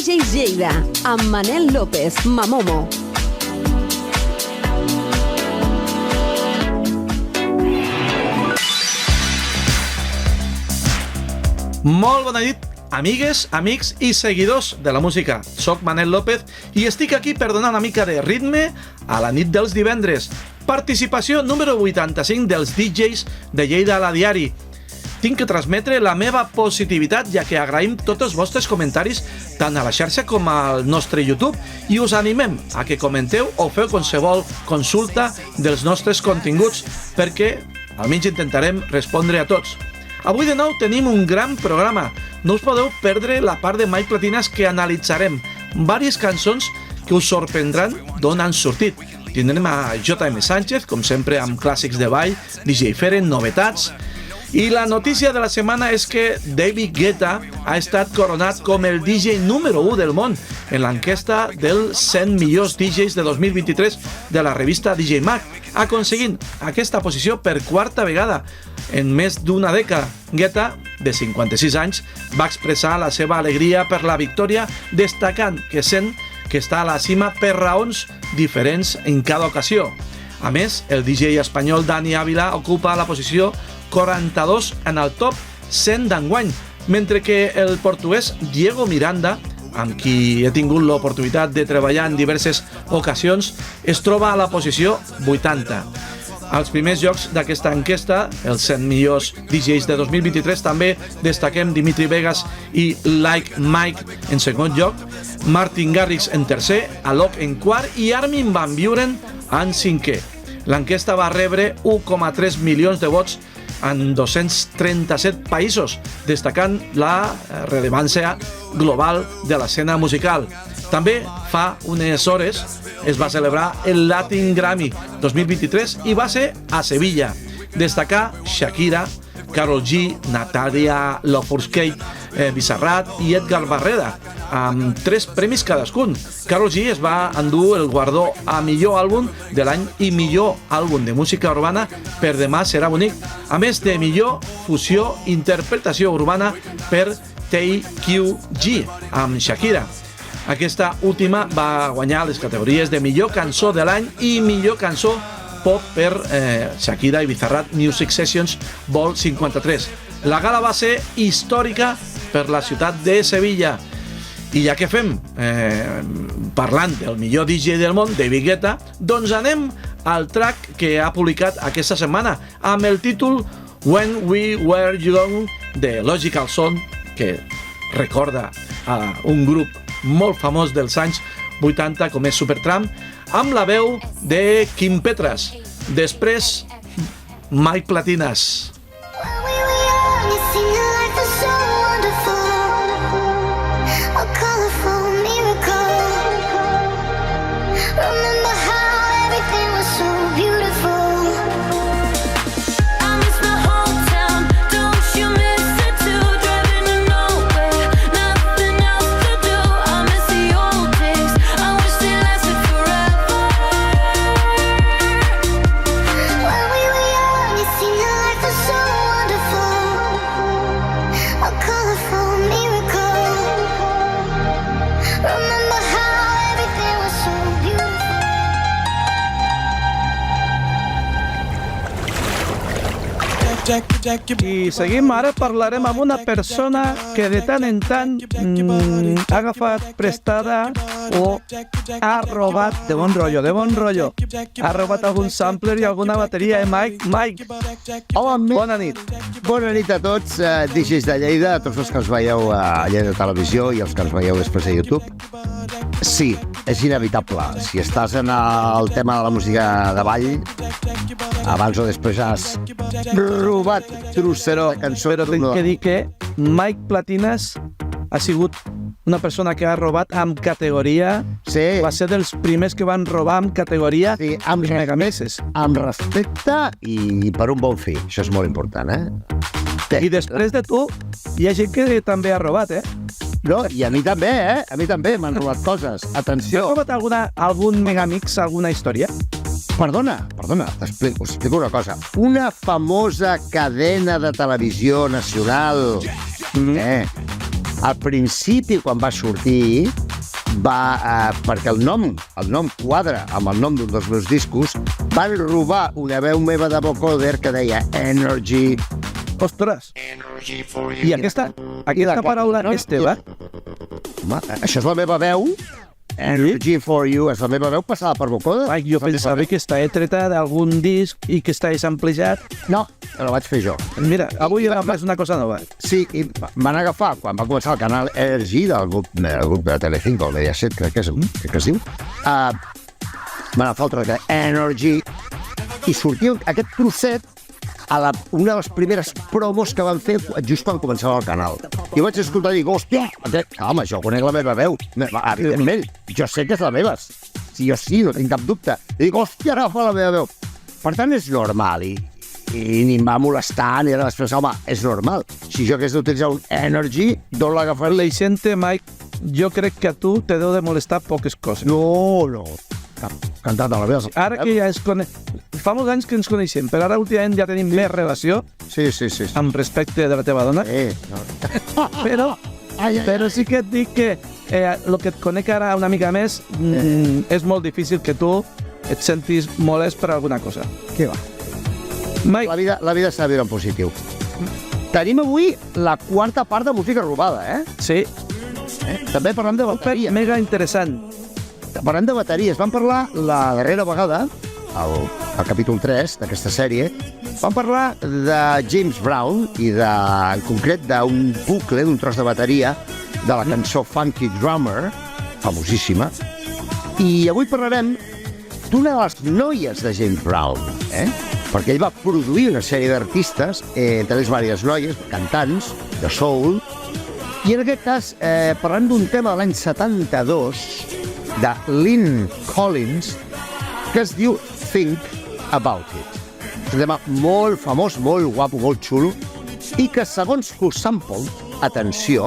DJs Lleida, amb Manel López, Mamomo. Molt bona nit, amigues, amics i seguidors de la música. Soc Manel López i estic aquí per donar una mica de ritme a la nit dels divendres. Participació número 85 dels DJs de Lleida a la Diari. Tinc que transmetre la meva positivitat, ja que agraïm tots els vostres comentaris tant a la xarxa com al nostre YouTube i us animem a que comenteu o feu qualsevol consulta dels nostres continguts perquè almenys intentarem respondre a tots. Avui de nou tenim un gran programa. No us podeu perdre la part de Mike Platinas que analitzarem. Vàries cançons que us sorprendran d'on han sortit. Tindrem a J.M. Sánchez, com sempre amb clàssics de ball, DJ Feren, novetats. I la notícia de la setmana és que David Guetta ha estat coronat com el DJ número 1 del món en l'enquesta dels 100 millors DJs de 2023 de la revista DJ Mag, aconseguint aquesta posició per quarta vegada en més d'una dècada. Guetta, de 56 anys, va expressar la seva alegria per la victòria, destacant que sent que està a la cima per raons diferents en cada ocasió. A més, el DJ espanyol Dani Ávila ocupa la posició 42 en el top 100 d'enguany, mentre que el portuguès Diego Miranda, amb qui he tingut l'oportunitat de treballar en diverses ocasions, es troba a la posició 80. Als primers llocs d'aquesta enquesta, els 100 millors DJs de 2023, també destaquem Dimitri Vegas i Like Mike en segon lloc, Martin Garrix en tercer, Alok en quart i Armin van Buuren en cinquè. L'enquesta va rebre 1,3 milions de vots en 237 països, destacant la rellevància global de l'escena musical. També fa unes hores es va celebrar el Latin Grammy 2023 i va ser a Sevilla. Destacar Shakira, Karol G, Natalia Lafourcade, Bizarrap i Edgar Barreda, amb 3 premis cadascun. Karol G es va endur el guardó a millor àlbum de l'any i millor àlbum de música urbana per Demà serà bonic, a més de millor fusió interpretació urbana per TQG amb Shakira. Aquesta última va guanyar les categories de millor cançó de l'any i millor cançó pop per Shakira i Bizarrap Music Sessions Vol 53. La gala va ser històrica per la ciutat de Sevilla. I ja que fem, parlant del millor DJ del món, David Guetta, doncs anem al track que ha publicat aquesta setmana amb el títol When We Were Young de Logical Song, que recorda a un grup molt famós dels anys 80 com és Supertramp, amb la veu de Kim Petras. Després, Mike Platinas. I seguim, ara parlarem amb una persona que de tant en tant ha agafat prestada o ha robat de bon rotllo. Ha robat algun sampler i alguna bateria, Mike? Hola, bona nit. Bona nit a tots, DJs de Lleida, a tots els que ens veieu a Lleida Televisió i els que ens veieu després a YouTube. Sí, és inevitable. Si estàs en el tema de la música de ball, abans o després has robat trossero de cançó. Però tinc que dir que Mike Platinas ha sigut una persona que ha robat amb categoria. Sí. Va ser dels primers que van robar amb categoria, sí, amb megamixes. Amb respecte i per un bon fi. Això és molt important, I després de tu, hi ha gent que també ha robat, No, i a mi també, A mi també m'han robat coses. Atenció. Has robat algun megamix, alguna història? Perdona, us explico una cosa. Una famosa cadena de televisió nacional Al principi, quan va sortir, perquè el nom quadra amb el nom d'un dels meus discos, van robar una veu meva de vocoder que deia Energy. Ostres! I aquesta paraula és teva? Home, això és la meva veu. Energy for you, és la meva veu passada per vocoder. Ai, jo pensava que està treta d'algun disc i que està samplejat. No, la vaig fer jo. Mira, avui és una cosa nova. Sí, i van agafar, quan va començar el canal Energy del grup de Telecinco, el Mediaset, crec que es diu, van agafar el tros de Energy i sortia aquest trosset a una de les primeres promos que van fer just quan començava el canal. I vaig escoltar i dic, hòstia, home, jo conec la meva veu. Evidentment, jo sé que és la meva. Sí o sí, no tinc cap dubte. I dic, hòstia, agafa la meva veu. Per tant, és normal i ni em va molestar ni res. Home, és normal. Si jo hagués d'utilitzar un Energy, d'on l'agafar? Leicente, Mike, jo crec que a tu te deu de molestar poques coses. No. Cantat a la veu. Ara que ja fa molts anys que ens coneixem, però ara últimament ja tenim més relació Sí. amb respecte de la teva dona. No. Però sí que et dic que el que et conec ara una mica més és molt difícil que tu et sentis molest per alguna cosa. Què va? Mike, La vida s'ha de viure en positiu. Tenim avui la quarta part de música robada, sí, També parlem de bateria. mega interessant. Parlem de bateries. Vam parlar la darrera vegada, al capítol 3 d'aquesta sèrie, vam parlar de James Brown i en concret d'un bucle, d'un tros de bateria de la cançó Funky Drummer, famosíssima, i avui parlarem d'una de les noies de James Brown, perquè ell va produir una sèrie d'artistes, entre ells diverses noies, cantants, de soul, i en aquest cas parlem d'un tema de l'any 72 de Lynn Collins que es diu Think About It. És un tema molt famós, molt guapo, molt xulo, i que segons Who Sampled, atenció,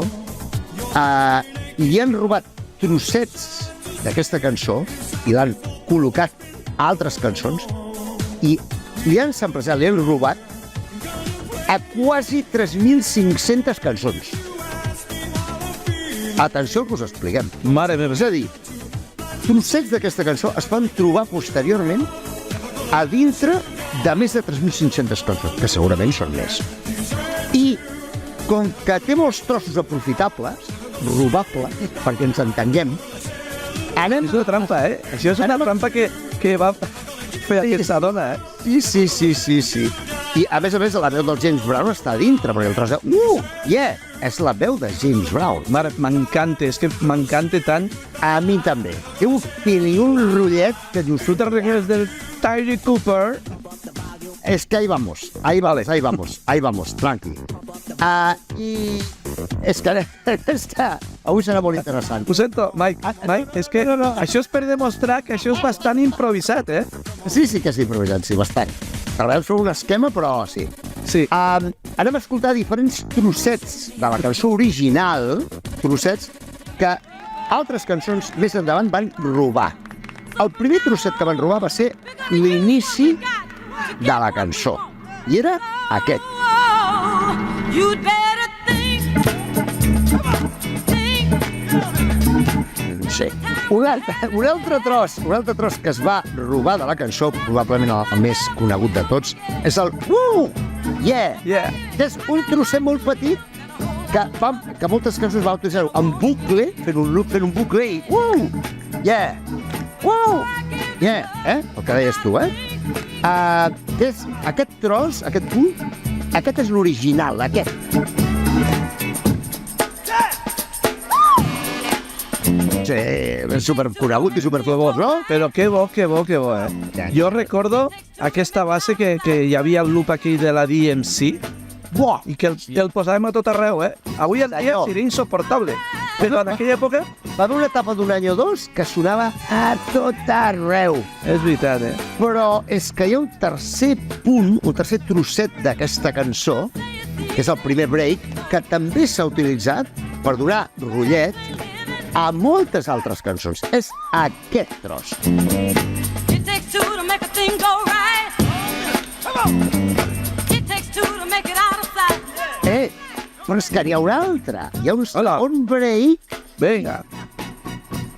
li han robat trossets d'aquesta cançó i l'han col·locat a altres cançons i li han samplejat, li han robat a quasi 3.500 cançons. Atenció al que us expliquem. Mare meva. És a dir, trossets d'aquesta cançó es van trobar posteriorment a dintre de més de 3.500 cançons, que segurament són més. I com que té molts trossos aprofitables, robables, perquè ens entenguem, És una trampa, Això és una trampa que va fer aquesta dona, Sí. I, a més, la veu del James Brown està a dintre, perquè el tros de... És la veu de James Brown. Mare, m'encanta, és que m'encanta tant. A mi també. Té un fil i un rotllet que dius... Tu te'n recordes del Tyree Cooper? Es que ahí vamos, tranqui. I és que avui serà molt interessant. Ho sento, Mike, és que això és per demostrar que això és bastant improvisat, Sí que és improvisat, sí, bastant. Treballem sobre un esquema, però sí. Sí. Anem a escoltar diferents trossets de la cançó original, trossets que altres cançons més endavant van robar. El primer trosset que van robar va ser l'inici de la cançó. I era aquest. Sí. Un altre tros que es va robar de la cançó, probablement el més conegut de tots, és el Yeah. És un trosset molt petit que moltes cançons van utilitzar en bucle, fent un loop, fent un bucle i Yeah. El que deies tu, Aquest tros, aquest punt, aquest és l'original, aquest. Sí, és superconegut i superflavós, no? Però que bo, Jo recordo aquesta base que hi havia el loop aquí de la DMC i que el posàvem a tot arreu, Avui en dia seria insoportable, però en aquella època va haver una etapa d'un any o dos que sonava a tot arreu. És veritat, Però és que hi ha un tercer punt, un tercer trosset d'aquesta cançó, que és el primer break, que també s'ha utilitzat per donar rotllet a moltes altres cançons. És aquest tros. It takes two to make a thing go right. It takes two to make it out of sight. Però és que n'hi ha un altre. Hi ha un Hola. segon break. Vinga.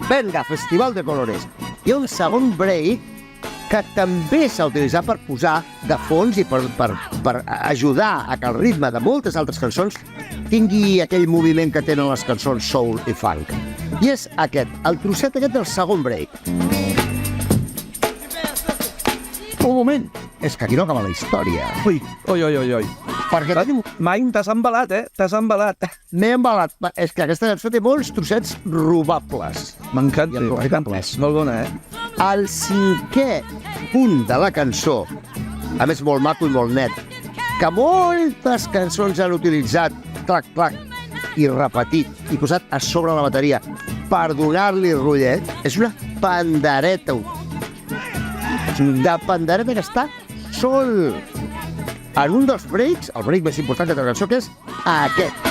Venga, Festival de Colores. Hi ha un segon break que també s'ha utilitzat per posar de fons i per ajudar a que el ritme de moltes altres cançons tingui aquell moviment que tenen les cançons soul i funk. I és aquest, el trosset aquest del segon break. Un moment, és que aquí no acaba la història. Ui. Perquè tenim... Mai t'has embalat, T'has embalat. M'he embalat. És que aquesta cançó té molts trossets robables. M'encanta, I aprofitables. Molt bona, El cinquè punt de la cançó, a més molt maco i molt net, que moltes cançons han utilitzat, clac, clac, i repetit, i posat a sobre la bateria per donar-li rotllet, és una pandereta. De pandereta que està sol. En un dels breaks, el break més important de la cançó, que és aquest.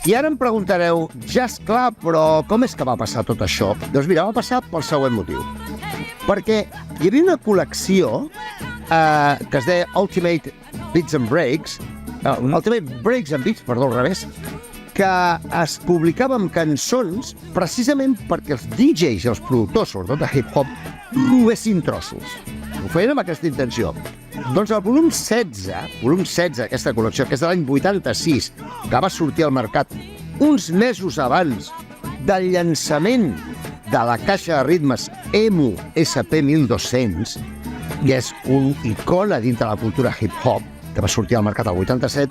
I ara em preguntareu, ja és clar, però com és que va passar tot això? Doncs mira, va passar pel següent motiu. Perquè hi havia una col·lecció que es deia Ultimate Beats and Breaks, Ultimate Breaks and Beats, perdó, al revés, que es publicava amb cançons precisament perquè els DJs i els productors, sobretot de hip-hop, robessin trossos. Ho feien amb aquesta intenció. Doncs el volum 16, aquesta col·lecció, que és de l'any 86, que va sortir al mercat uns mesos abans del llançament de la caixa de ritmes EMU SP1200, que és un icona dintre de la cultura hip-hop, que va sortir al mercat al 87,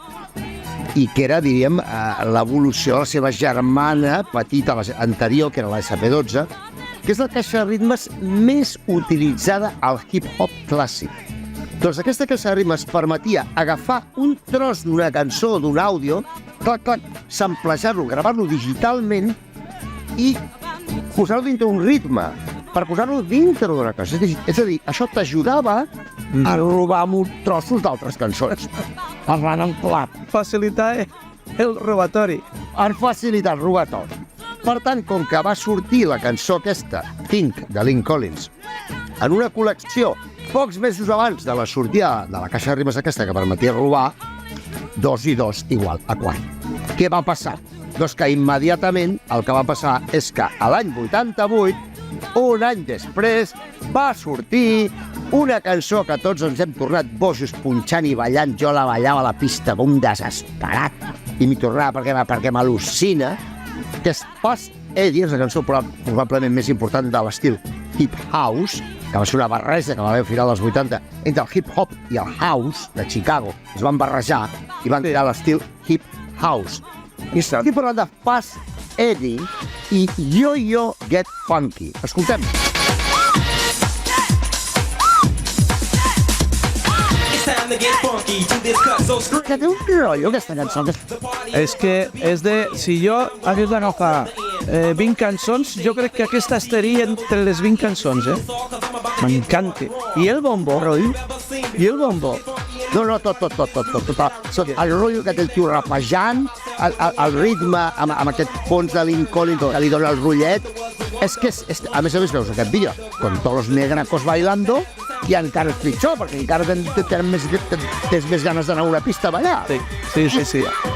i que era, diríem, l'evolució de la seva germana petita anterior, que era la SP12, que és la caixa de ritmes més utilitzada al hip-hop clàssic. Doncs aquesta caixa de ritmes permetia agafar un tros d'una cançó o d'un àudio, clac, clac, samplejar-lo, gravar-lo digitalment i posar-lo dintre un ritme, per posar-lo dintre d'una cançó. És a dir, això t'ajudava a robar trossos d'altres cançons. Parlant en clar. Facilitar el robatori. Han facilitat el robatori. Per tant, com que va sortir la cançó aquesta, Think, de Lynn Collins, en una col·lecció pocs mesos abans de la sortida de la caixa de ritmes aquesta que permetia robar, 2 i 2 igual a 4. Què va passar? Doncs que immediatament el que va passar és que a l'any 88, un any després, va sortir una cançó que tots ens hem tornat bojos punxant i ballant. Jo la ballava a la pista com un desesperat i m'hi tornava perquè m'al·lucina, que és Fast Eddie, és la cançó probablement més important de l'estil hip house, que va ser una barreja que va haver a final dels 80 entre el hip hop i el house de Chicago. Es van barrejar i van crear l'estil hip house. I estic parlant de Fast Eddie i Yo-Yo Get Funky. Escoltem. Que té un rotllo aquesta cançó. És que és de... Si jo hagués d'agafar 20 cançons, jo crec que aquesta estaria entre les 20 cançons, M'encanta. I el bombo, rotllo? I el bombo? No, tot. El rotllo que té el tio rapejant, el ritme amb aquest fons de Lynn Collins que li dona el rotllet. És que, a més veus aquest vídeo, con todos los negracos bailando, i encara és pitjor, perquè encara tens més ganes d'anar a una pista a ballar. Sí.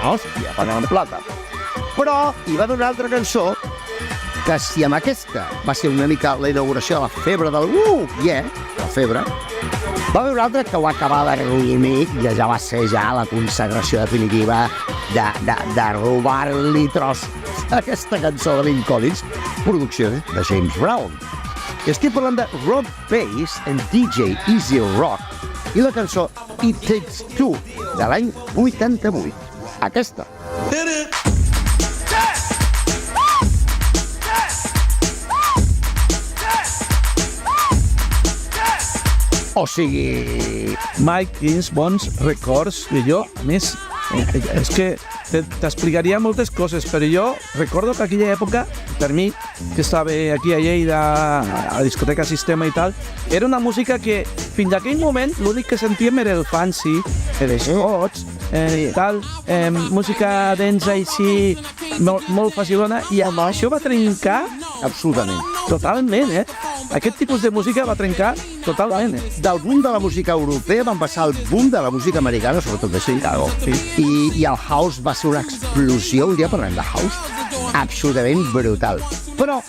Hòstia, pagant en plata. Però hi va haver una altra cançó que si amb aquesta va ser una mica la inauguració de la febre del la febre, va haver una altra que ho acabava de reunir i ja va ser la consagració definitiva de robar-li tros a aquesta cançó de Lynn Collins, producció de James Brown. I estic parlant de Rob Bass and DJ Easy Rock i la cançó It Takes Two, de l'any 88. Aquesta. O sigui... Mike, quins bons records. I jo, a més, és que t'explicaria moltes coses, però jo recordo que aquella època, per mi, que estava aquí a Lleida, a la discoteca Sistema i tal, era una música que fins a aquell moment l'únic que sentíem era el fancy, els shots, tal, música densa així, molt facilona, i amb això va trencar absolutament. Totalment, aquest tipus de música va trencar totalment. Del boom de la música europea van passar al boom de la música americana, sobretot de Chicago. Sí. I el house va ser una explosió, un dia parlem de house, absolutament brutal. Però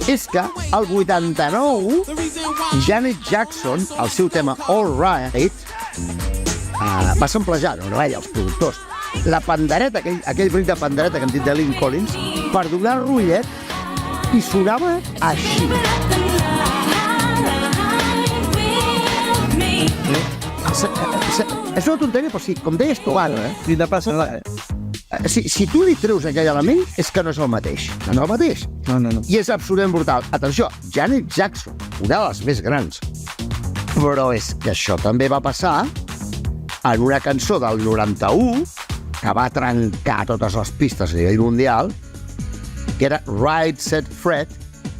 és que al 89, Janet Jackson, el seu tema All Right, va samplejar, no ella, els productors, la pandereta, aquell brinc de pandereta que hem dit de Lynn Collins, per donar el rotllet i sonava així. És una tonteria, però sí, com deies tu ara, I de passa... si tu li treus aquell element, és que no és el mateix. No és el mateix. No. I és absolutament brutal. Atenció, Janet Jackson, una de les més grans. Però és que això també va passar en una cançó del 91 que va trencar totes les pistes a nivell mundial, que era Right Said Fred,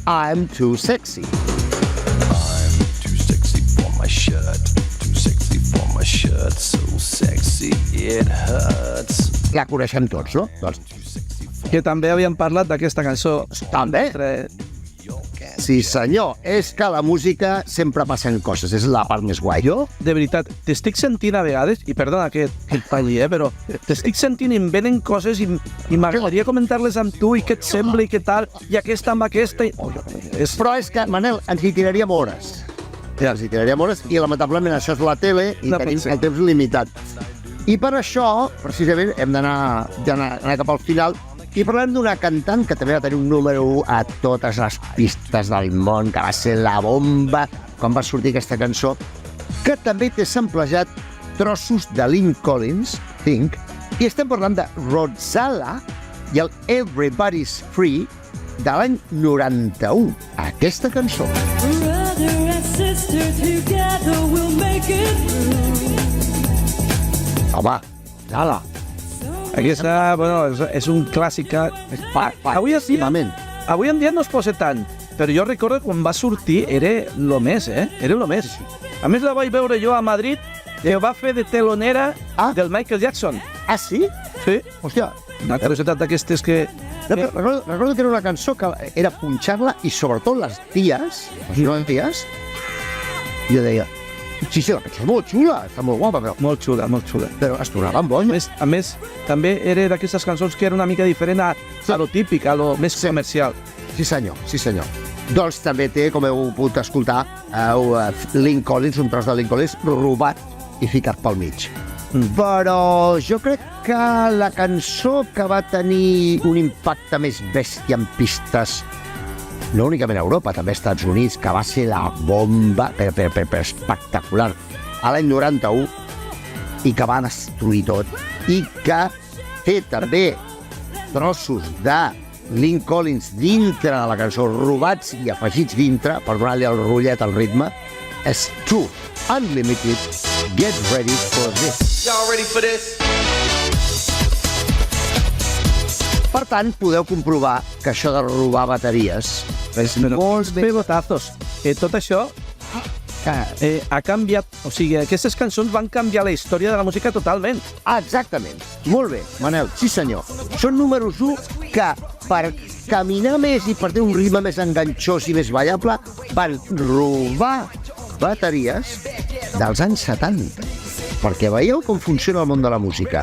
I'm Too Sexy. I'm too sexy for my shirt, too sexy for my shirt, so sexy it hurts. La coneixem tots, no? Doncs, Que també havíem parlat d'aquesta cançó. també. Sí, senyor. És que la música sempre passen coses. És la part més guai. Jo, de veritat, t'estic sentint a vegades, i perdona que et talli, però t'estic sentint i em venen coses i m'agradaria comentar-les amb tu i què et sembla i què tal, i aquesta amb aquesta... Però és que, Manel, ens hi tiraríem hores. Ens hi tiraríem hores i, lamentablement, això és la tele i No tenim pot ser. el temps limitat. I per això, precisament, hem d'anar cap al final i parlem d'una cantant que també va tenir un número 1 a totes les pistes del món, que va ser la bomba quan va sortir aquesta cançó, que també té samplejat trossos de Lynn Collins, Think, i estem parlant de Roxala i el Everybody's Free de l'any 91. Aquesta cançó. Brother and sister, together we'll make it through. Home, Roxala. Aquesta, bueno, és un clàssic. Avui en dia no es posa tant, però jo recordo quan va sortir era lo més, Era lo més. A més, la vaig veure jo a Madrid, que va fer de telonera del Michael Jackson. Ah, sí? Sí. Hòstia, Una curiositat d'aquestes que... recordo que era una cançó que era punxar-la i sobretot les ties, jo deia, sí, la cançó és molt xula, està molt guapa, Molt xula, molt xula. però es tornaven bons. A més, també era d'aquestes cançons que era una mica diferent a lo típic, a lo més comercial. Sí, senyor, sí, senyor. Doncs també té, com heu pogut escoltar, Lynn Collins, un tros de Lynn Collins, robat i ficat pel mig. Però jo crec que la cançó que va tenir un impacte més bèstia en pistes, no únicament a Europa, també als Estats Units, que va ser la bomba per espectacular a l'any 91 i que va destruir tot i que té també trossos de Lynn Collins dintre de la cançó, robats i afegits dintre per donar-li el rotllet al ritme, és True Unlimited. Get ready for this. Y'all ready for this? Per tant, podeu comprovar que això de robar bateries és molt bé. Pegotazos. Tot això ha canviat, o sigui, aquestes cançons van canviar la història de la música totalment. Ah, exactament. Molt bé, Manel. Sí, senyor. Són números 1 que, per caminar més i per tenir un ritme més enganxós i més ballable, van robar bateries dels anys 70. Perquè veieu com funciona el món de la música.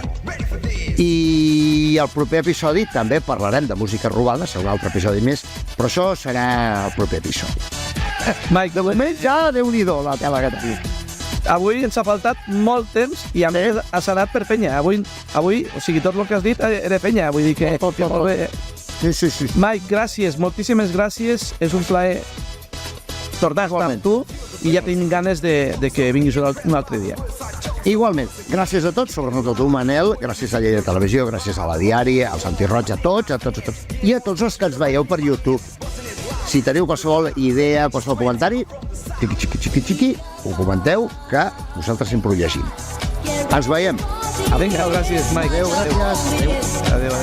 I al proper episodi també parlarem de música robada, serà un altre episodi més, però això serà el proper episodi. Mike, De moment ja, Déu-n'hi-do, la tela que tenim. avui ens ha faltat molt temps i a més has anat per penya. Avui, o sigui, tot el que has dit era penya. Vull dir que molt bé. Sí. Mike, gràcies, moltíssimes gràcies. És un plaer tornar a estar amb tu i ja tinc ganes de que vinguis un altre dia. Igualment, gràcies a tots, sobretot a tu, Manel, gràcies a Lleida Televisió, gràcies a la Diari, al Santi Roig, a tots, i a tots els que ens veieu per YouTube. Si teniu qualsevol idea, qualsevol comentari, xiqui, ho comenteu, que nosaltres sempre ho llegim. Ens veiem. Vinga, gràcies, Mike. Adéu, gràcies. Adéu.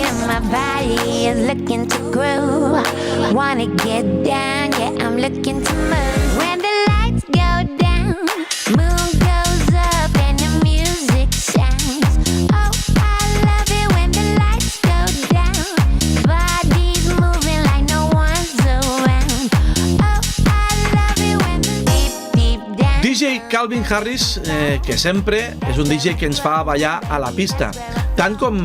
And my body is looking to groove. Wanna get down, yeah, I'm looking to move. When the lights go down, moon goes up and the music shines. Oh, I love it when the lights go down. Body's moving like no one's around. Oh, Calvin Harris, que sempre és un DJ que ens fa ballar a la pista, tant com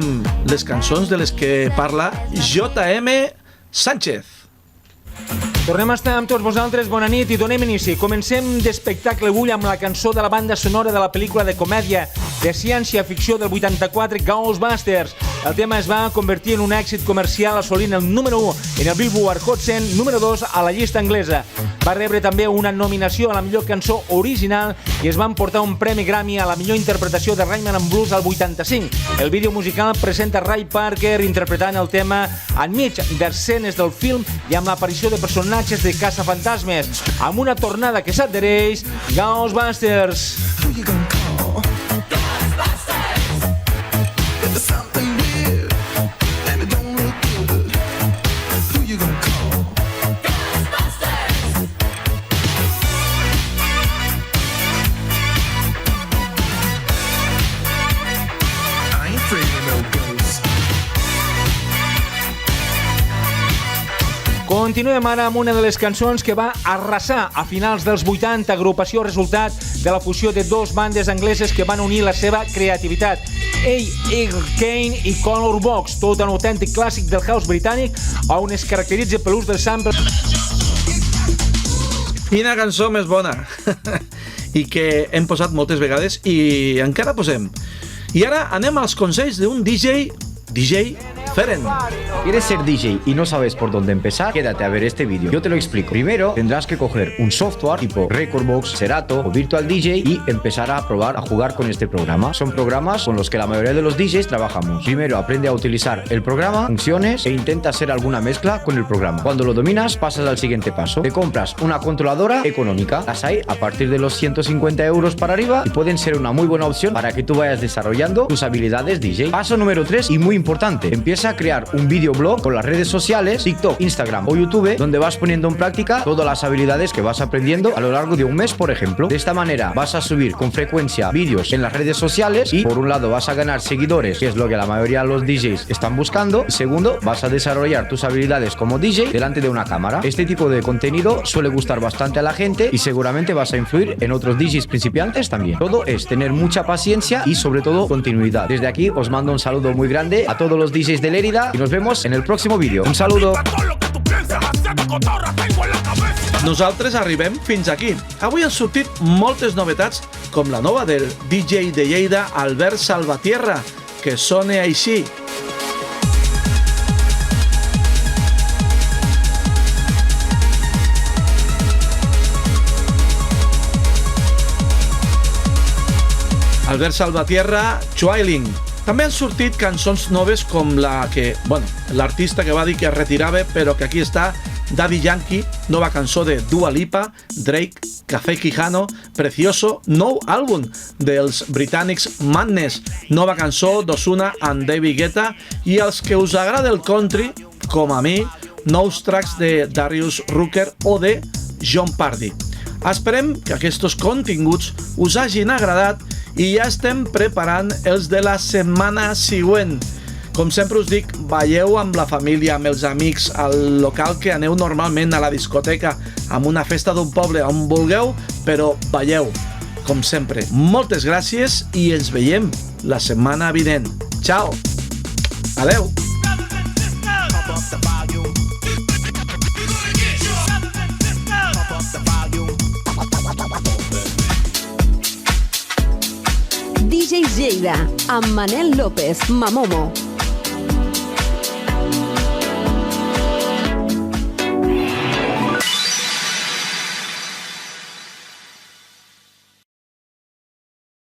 les cançons de les que parla J.M. Sánchez. Tornem a estar amb tots vosaltres, bona nit i donem inici. Comencem d'espectacle avui amb la cançó de la banda sonora de la pel·lícula de comèdia de ciència-ficció del 84, Ghostbusters. El tema es va convertir en un èxit comercial assolint el número 1 en el Billboard Hot 100, número 2 a la llista anglesa. Va rebre també una nominació a la millor cançó original i es va emportar un premi Grammy a la millor interpretació de Rhythm and Blues al 85. El vídeo musical presenta Ray Parker interpretant el tema enmig d'escenes del film i amb l'aparició de personatges de caçafantasmes, amb una tornada que s'adhereix, Ghostbusters. Continuem ara amb una de les cançons que va arrasar a finals dels 80, agrupació resultat de la fusió de dos bandes angleses que van unir la seva creativitat. A.R. Kane i Color Box, tot un autèntic clàssic del house britànic on es caracteritza per l'ús del sample. Quina cançó més bona i que hem posat moltes vegades i encara posem. I ara anem als consells d'un DJ Feren. ¿Quieres ser DJ y no sabes por dónde empezar? Quédate a ver este vídeo. Yo te lo explico. Primero tendrás que coger un software tipo Recordbox, Serato o Virtual DJ y empezar a probar a jugar con este programa. Son programas con los que la mayoría de los DJs trabajamos. Primero aprende a utilizar el programa, funciones e intenta hacer alguna mezcla con el programa. Cuando lo dominas pasas al siguiente paso. Te compras una controladora económica. Las hay a partir de los 150 euros para arriba y pueden ser una muy buena opción para que tú vayas desarrollando tus habilidades DJ. Paso número 3 y muy importante. Empieza a crear un videoblog con las redes sociales, TikTok, Instagram o YouTube, donde vas poniendo en práctica todas las habilidades que vas aprendiendo a lo largo de un mes, por ejemplo. De esta manera vas a subir con frecuencia vídeos en las redes sociales y, por un lado, vas a ganar seguidores, que es lo que la mayoría de los DJs están buscando, y segundo, vas a desarrollar tus habilidades como DJ delante de una cámara. Este tipo de contenido suele gustar bastante a la gente y seguramente vas a influir en otros DJs principiantes también. Todo es tener mucha paciencia y, sobre todo, continuidad. Desde aquí os mando un saludo muy grande a todos los DJs de Lérida y nos vemos en el próximo vídeo. Un saludo. Nosaltres arribem fins aquí. Avui han sortit moltes novetats, com la nova del DJ de Lleida, Albert Salvatierra, que sona així. Albert Salvatierra, Twilight. També han sortit cançons noves com la que, l'artista que va dir que es retirava, però que aquí està, Daddy Yankee, nova cançó de Dua Lipa, Drake, Café Quijano, Precioso, nou àlbum dels britànics Madness, nova cançó d'Ozuna amb David Guetta i els que us agrada el country, com a mi, nous tracks de Darius Rucker o de John Pardy. Esperem que aquests continguts us hagin agradat i ja estem preparant els de la setmana següent. Com sempre us dic, balleu amb la família, amb els amics, al local que aneu normalment, a la discoteca, amb una festa d'un poble, on vulgueu, però balleu. Com sempre, moltes gràcies i ens veiem la setmana vinent. Ciao! Adeu! DJ Lleida, amb Manel López, Mamomo.